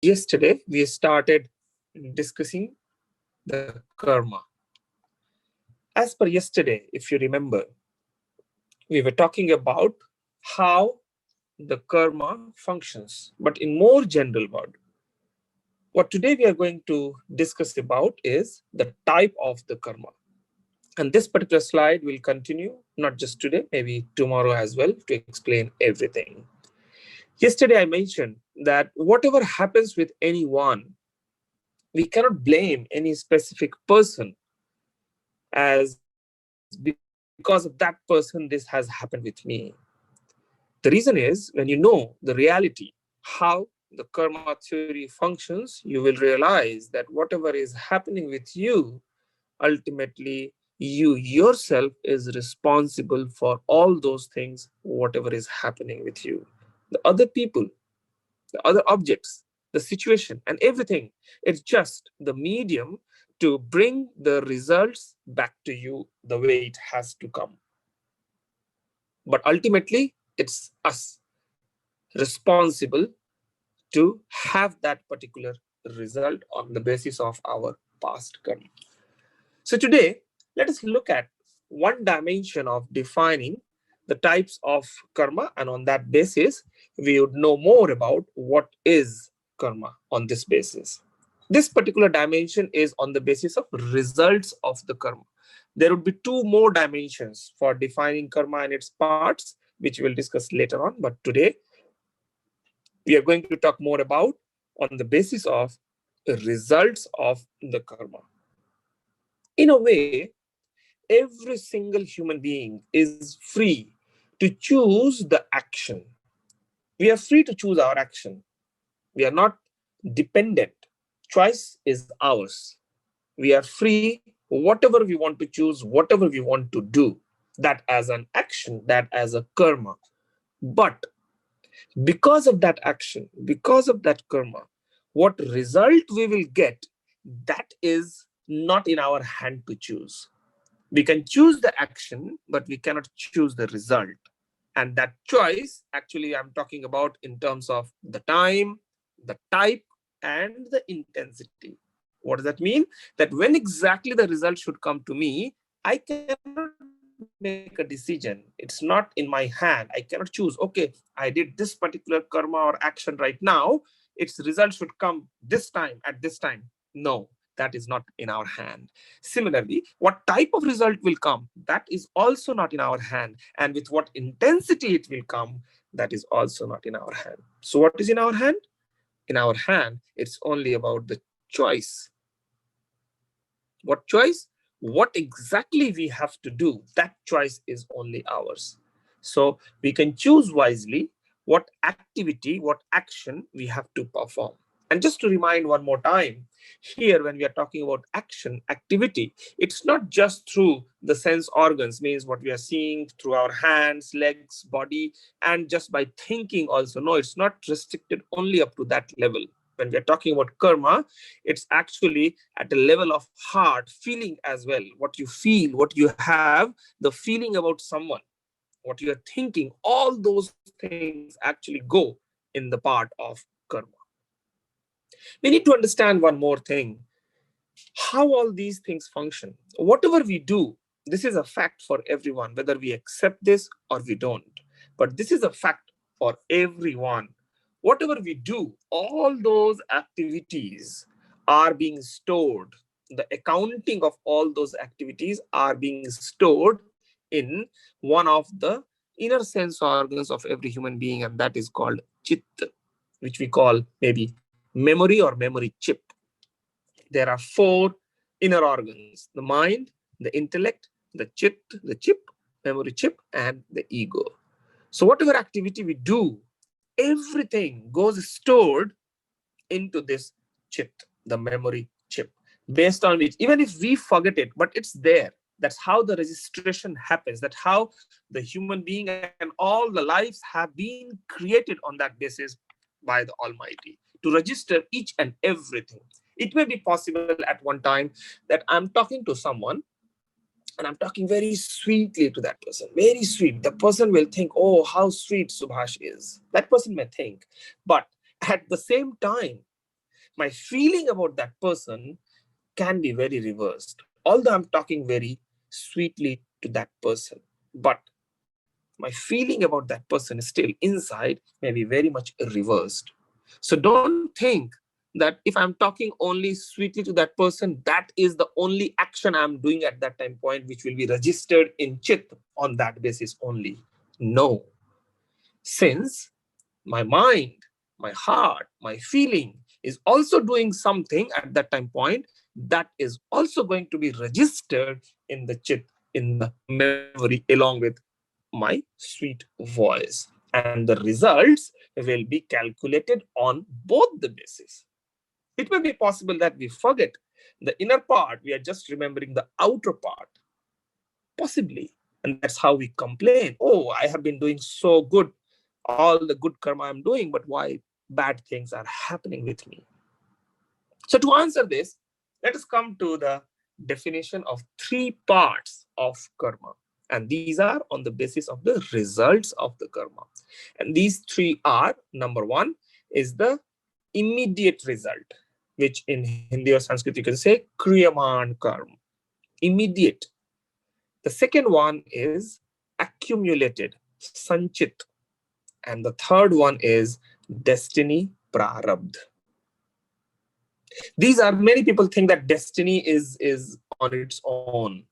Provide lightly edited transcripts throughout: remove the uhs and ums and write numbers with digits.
Yesterday, we started discussing the karma. As per yesterday, if you remember, we were talking about how the karma functions, but in more general word. What today we are going to discuss about is the type of the karma. And this particular slide will continue, not just today, maybe tomorrow as well, to explain everything. Yesterday, I mentioned that whatever happens with anyone, we cannot blame any specific person as because of that person, this has happened with me. The reason is when you know the reality, how the karma theory functions, you will realize that whatever is happening with you, ultimately, you yourself is responsible for all those things, whatever is happening with you. The other people, the other objects, the situation, and everything. It's just the medium to bring the results back to you the way it has to come. But ultimately, it's us responsible to have that particular result on the basis of our past karma. So today, let us look at one dimension of defining the types of karma, and on that basis, we would know more about what is karma on this basis. This particular dimension is on the basis of results of the karma. There would be two more dimensions for defining karma and its parts, which we'll discuss later on. But today, we are going to talk more about on the basis of the results of the karma. In a way, every single human being is free to choose the action. We are free to choose our action. We are not dependent. Choice is ours. We are free, whatever we want to choose, whatever we want to do, that as an action, that as a karma. But because of that action, because of that karma, what result we will get, that is not in our hand to choose. We can choose the action, but we cannot choose the result. And that choice, actually, I'm talking about in terms of the time, the type, and the intensity. What does that mean? That when exactly the result should come to me, I cannot make a decision. It's not in my hand. I cannot choose, okay, I did this particular karma or action right now. Its result should come this time at this time. No, that is not in our hand. Similarly, what type of result will come, that is also not in our hand. And with what intensity it will come, that is also not in our hand. So what is in our hand? In our hand, it's only about the choice. What choice? What exactly we have to do, that choice is only ours. So we can choose wisely what activity, what action we have to perform. And just to remind one more time, here when we are talking about action, activity, it's not just through the sense organs, means what we are seeing through our hands, legs, body, and just by thinking also. No, it's not restricted only up to that level. When we are talking about karma, it's actually at a level of heart, feeling as well. What you feel, what you have, the feeling about someone, what you are thinking, all those things actually go in the part of karma. We need to understand one more thing, how all these things function. Whatever we do, this is a fact for everyone, whether we accept this or we don't. But this is a fact for everyone. Whatever we do, all those activities are being stored. The accounting of all those activities are being stored in one of the inner sense organs of every human being, and that is called chitta, which we call maybe memory or memory chip. There are four inner organs: the mind, the intellect, the chip, memory chip, and the ego. So whatever activity we do, everything goes stored into this chip, the memory chip, based on which, even if we forget it, but it's there. That's how the registration happens. That's how the human being and all the lives have been created on that basis by the Almighty, to register each and everything. It may be possible at one time that I'm talking to someone and I'm talking very sweetly to that person, very sweet. The person will think, oh, how sweet Subhash is. That person may think. But at the same time, my feeling about that person can be very reversed. Although I'm talking very sweetly to that person, but my feeling about that person is still inside, maybe very much reversed. So don't think that if I'm talking only sweetly to that person, that is the only action I'm doing at that time point, which will be registered in chit on that basis only. No. Since my mind, my heart, my feeling is also doing something at that time point, that is also going to be registered in the chit, in the memory, along with my sweet voice. And the results will be calculated on both the bases. It may be possible that we forget the inner part, we are just remembering the outer part, possibly. And that's how we complain. Oh, I have been doing so good, all the good karma I'm doing, but why bad things are happening with me? So to answer this, let us come to the definition of three parts of karma. And these are on the basis of the results of the karma. And these three are, number one is the immediate result, which in Hindi or Sanskrit you can say kriyaman karma, immediate. The second one is accumulated, sanchit. And the third one is destiny, prarabdh. These are, many people think that destiny is on its own.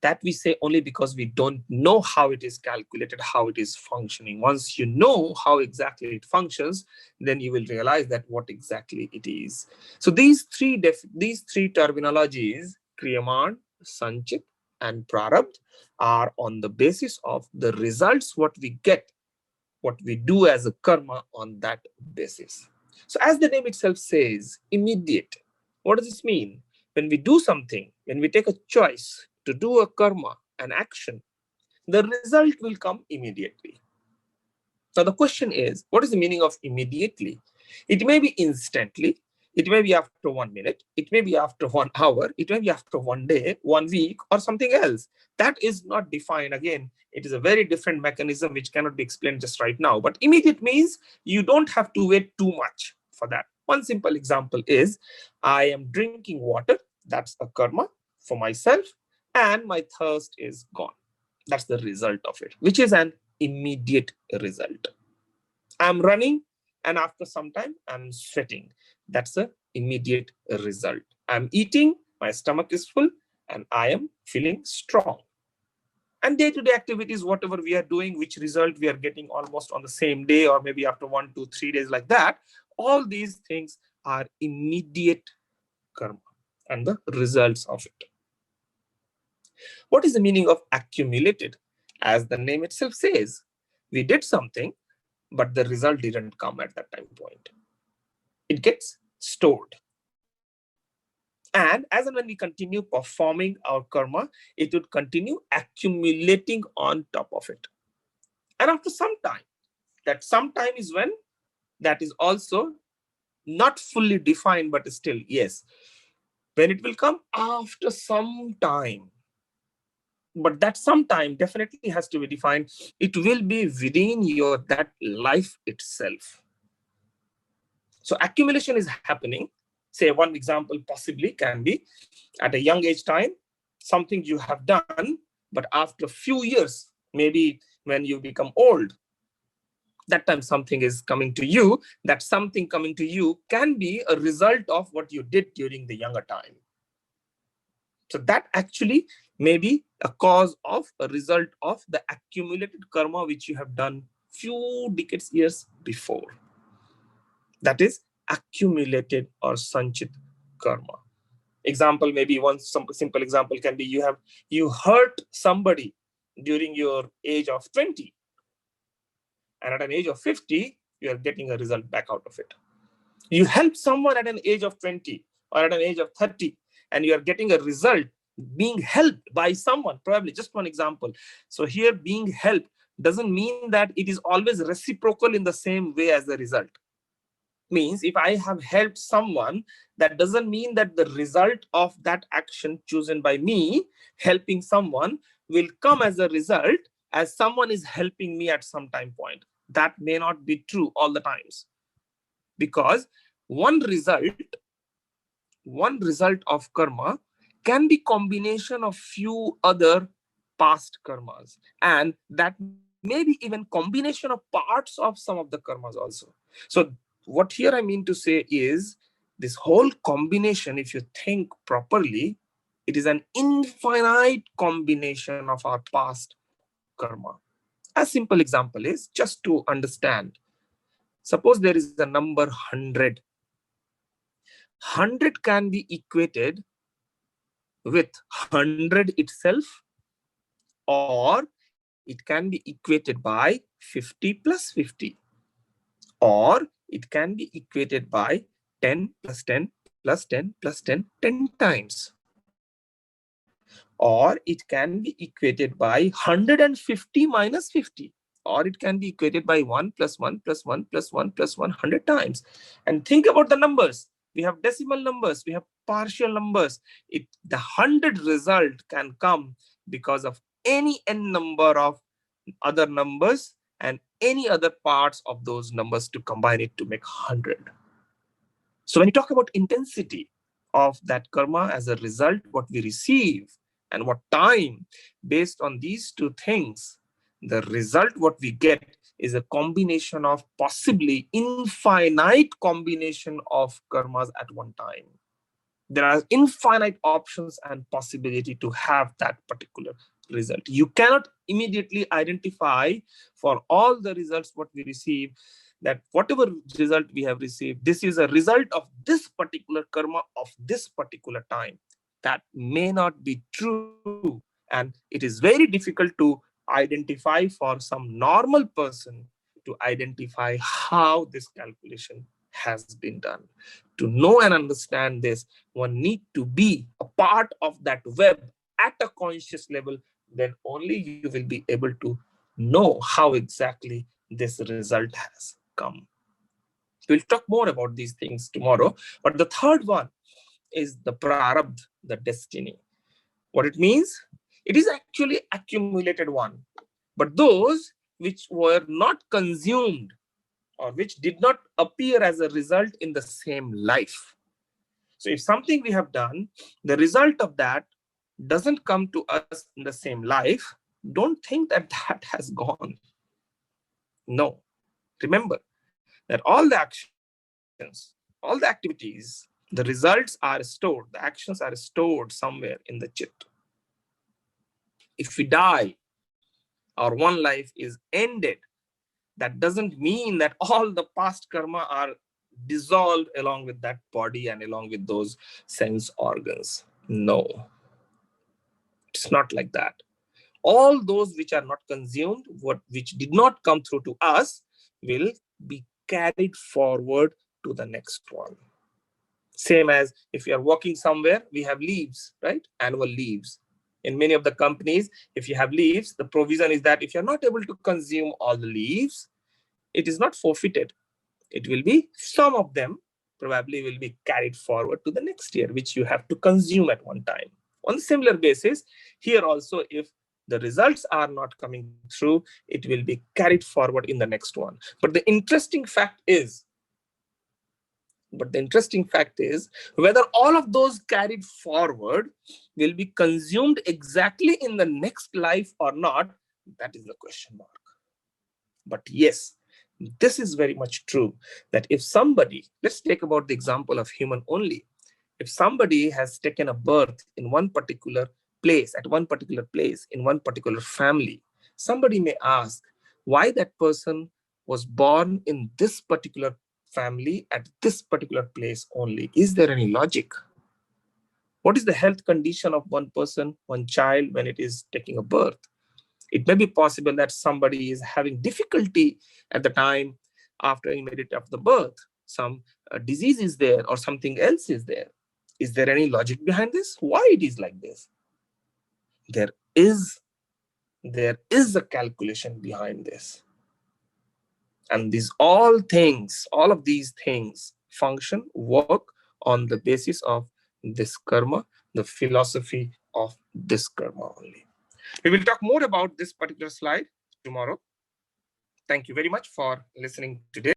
That we say only because we don't know how it is calculated, how it is functioning. Once you know how exactly it functions, then you will realize that what exactly it is. So these three terminologies, kriyaman, sanchit, and prarabdh, are on the basis of the results what we get, what we do as a karma on that basis. So as the name itself says, immediate. What does this mean? When we do something, when we take a choice to do a karma, an action, the result will come immediately. Now the question is, what is the meaning of immediately? It may be instantly, it may be after 1 minute, it may be after 1 hour, it may be after 1 day, 1 week, or something else. That is not defined. Again, it is a very different mechanism which cannot be explained just right now. But immediate means you don't have to wait too much for that. One simple example is, I am drinking water, that's a karma for myself, and my thirst is gone. That's the result of it, which is an immediate result. I'm running, and after some time, I'm sweating. That's the immediate result. I'm eating, my stomach is full, and I am feeling strong. And day-to-day activities, whatever we are doing, which result we are getting almost on the same day, or maybe after 1, 2, 3 days like that, all these things are immediate karma and the results of it. What is the meaning of accumulated? As the name itself says, we did something, but the result didn't come at that time point. It gets stored. And as and when we continue performing our karma, it would continue accumulating on top of it. And after some time, that some time is when, that is also not fully defined, but still, yes, when it will come after some time. But that sometime definitely has to be defined. It will be within your that life itself. So accumulation is happening. Say one example possibly can be at a young age time, something you have done, but after a few years, maybe when you become old, that time something is coming to you. That something coming to you can be a result of what you did during the younger time. So that actually may be a cause of a result of the accumulated karma which you have done few decades, years before. That is accumulated or sanchit karma. Example, maybe one simple example can be, you hurt somebody during your age of 20, and at an age of 50, you are getting a result back out of it. You help someone at an age of 20 or at an age of 30, and you are getting a result being helped by someone, probably just one example. So here being helped doesn't mean that it is always reciprocal in the same way as the result. Means if I have helped someone, that doesn't mean that the result of that action chosen by me, helping someone, will come as a result as someone is helping me at some time point. That may not be true all the times, because one result of karma can be combination of few other past karmas, and that may be even combination of parts of some of the karmas also. So what here I mean to say is, this whole combination, if you think properly, it is an infinite combination of our past karma. A simple example is, just to understand, suppose there is a number 100. 100 can be equated with 100 itself, or it can be equated by 50 plus 50, or it can be equated by 10 plus 10 plus 10 plus 10 10 times, or it can be equated by 150 minus 50, or it can be equated by 1 plus 1 plus 1 plus 1 plus 100 times. And think about the numbers. We have decimal numbers, we have partial numbers. The 100 result can come because of any n number of other numbers and any other parts of those numbers to combine it to make 100. So when you talk about intensity of that karma as a result, what we receive and what time, based on these two things, the result what we get is a combination of possibly infinite combination of karmas at one time. There are infinite options and possibility to have that particular result. You cannot immediately identify for all the results what we receive, that whatever result we have received, this is a result of this particular karma of this particular time. That may not be true, and it is very difficult to identify for some normal person to identify how this calculation has been done. To know and understand this, one need to be a part of that web at a conscious level. Then only you will be able to know how exactly this result has come. We'll talk more about these things tomorrow. But the third one is the Praarabh, the destiny. What it means? It is actually accumulated one. But those which were not consumed or which did not appear as a result in the same life. So if something we have done, the result of that doesn't come to us in the same life, don't think that that has gone. No. Remember that all the actions, all the activities, the results are stored, the actions are stored somewhere in the chit. If we die or one life is ended, that doesn't mean that all the past karma are dissolved along with that body and along with those sense organs. No, it's not like that. All those which are not consumed, which did not come through to us, will be carried forward to the next one. Same as if you are working somewhere, we have leaves, right? Annual leaves. In many of the companies, if you have leaves, the provision is that if you're not able to consume all the leaves, it is not forfeited. It will be, some of them probably will be carried forward to the next year, which you have to consume at one time. On a similar basis, here also, if the results are not coming through, it will be carried forward in the next one. But the interesting fact is, whether all of those carried forward will be consumed exactly in the next life or not, that is the question mark. But yes, this is very much true, that if somebody, let's take about the example of human only. If somebody has taken a birth in one particular place, at one particular place, in one particular family, somebody may ask why that person was born in this particular family at this particular place only. Is there any logic? What is the health condition of one person, one child, when it is taking a birth? It may be possible that somebody is having difficulty at the time after immediate after the birth. Some disease is there or something else is there. Is there any logic behind this? Why it is like this? There is a calculation behind this. And all of these things function, work on the basis of this karma, the philosophy of this karma only. We will talk more about this particular slide tomorrow. Thank you very much for listening today.